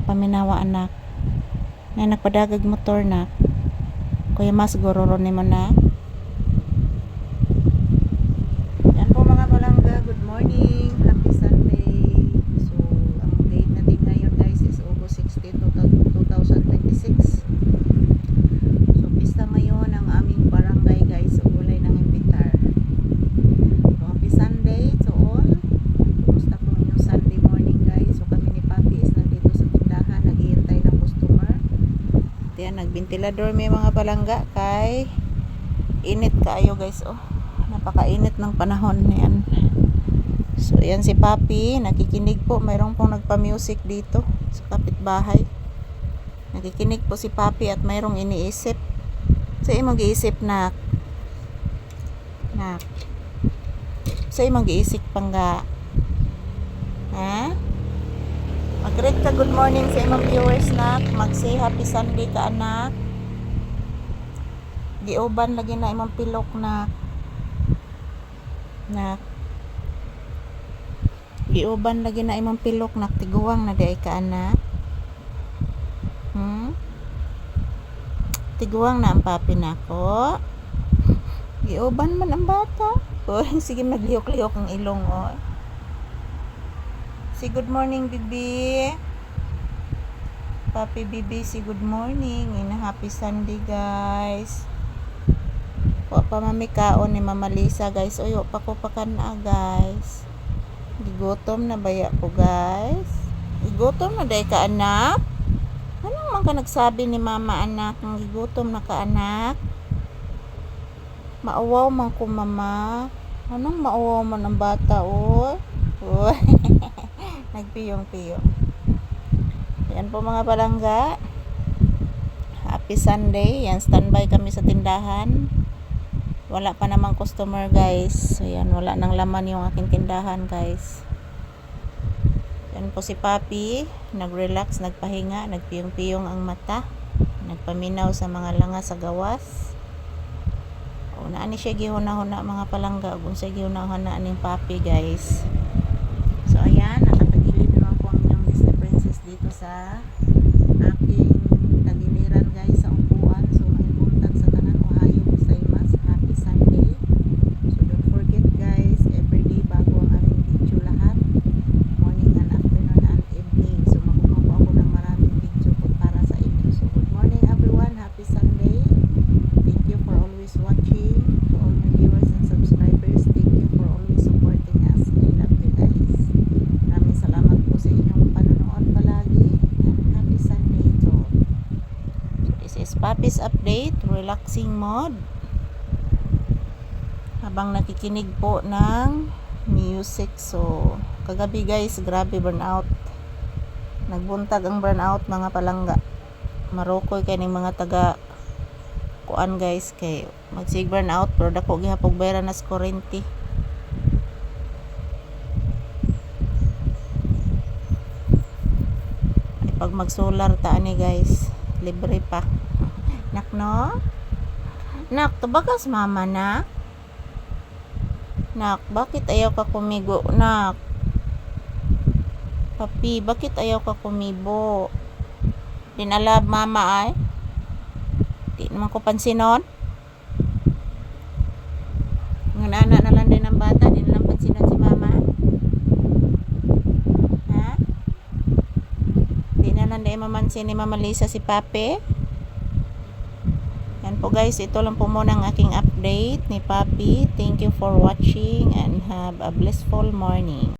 paminawa anak. Na nagpadagag motor nak. Kuya mas gororo ni mo na. Yan po mga palangga, good morning. Happy Sunday. So, ang date natin ngayon guys is August 16, 2026. So, pista ngayon ang aming barangay guys. So, gulay ng imbitar. So, happy Sunday to all. Kumusta po yung Sunday morning guys? So, kami ni Papi is nandito sa tindahan. Naghihintay ng customer. Yan, nagbentilador may mga palangga kay init kaayo guys. Oh, napakainit ng panahon niyan. So, yan si Papi. Nakikinig po. Mayroon pong nagpa-music dito sa kapitbahay. Nakikinig po si Papi at mayroong iniisip. Sa imong giisip nak. Sa imong giisip pangga. Ha? Mag-greet ka good morning sa imong viewers nak. Mag-say happy Sunday ka anak. Giuban lagi na imong pilok nak. Giuban lagi na imong pilok nak. Tiguang na di ka anak. Tiguang na ang Papi nako. Giuban man ang bata. Oy, sige maglihok-lihok ang ilong oh. Si good morning bibi. Papi bibi si good morning. Happy Sunday guys. Wa pa mamikaon ni Mama Lisa guys. Oy, pa ko pakana guys. Gigutom na baya ko guys. Gigutom na day ka anak. Anong man ka nagsabi ni Mama anak? Nang gigutom na ka anak. Maawaw man ko mama. Anong maawaw man ang bata oy? Oy. Nagpiyong-piyong. Yan po mga palangga. Happy Sunday. Yan, standby kami sa tindahan. Wala pa namang customer guys. So yan, wala nang laman yung aking tindahan guys. Yan po si Papi. Nag-relax, nagpahinga, nagpiyong-piyong ang mata. Nagpaminaw sa mga langa sa gawas. O, naani siya gihuna-huna mga palangga. Kung siya gihuna-huna aning Papi guys. So ayan, nakatagilid naman po ang inyong Disney Princess dito sa aking tagiliran guys sa upuan. So may buntag sa tanan, ohayo gozaimasu, happy Sunday. So don't forget guys, everyday bago ang aming video lahat, morning and afternoon and evening. So makukuha po ako ng maraming video po para sa inyo. So good morning everyone, happy Sunday. Thank you for always watching. To all my viewers and subscribers, thank you for always supporting us. I love you guys. Maraming salamat po sa inyong panonood palagi. And happy Sunday to all. So this is Papi's update, relaxing mode. Habang nakikinig po ng music. So kagabi guys, grabe burnout. Nagbuntag ang burnout mga palangga. Marokoy kay ning mga taga kuan guys kay magsig burnout pero dako gihapog bayaran nas kurente. Pag mag-solar ta ani guys, libre pa. Nak no? Nak, tubagas mama na. Nak, bakit ayaw ka kumigo? Nak. Papi, bakit ayaw ka kumibo? Dinalab mama ay. Di naman ko pansinon. Ng anak na lang din ng bata, di na lang pansinon si mama. Ha? Di na lang din mamansin ni Mama Lisa si Papi. Yan po guys, ito lang po muna ang aking update ni Papi. Thank you for watching and have a blissful morning.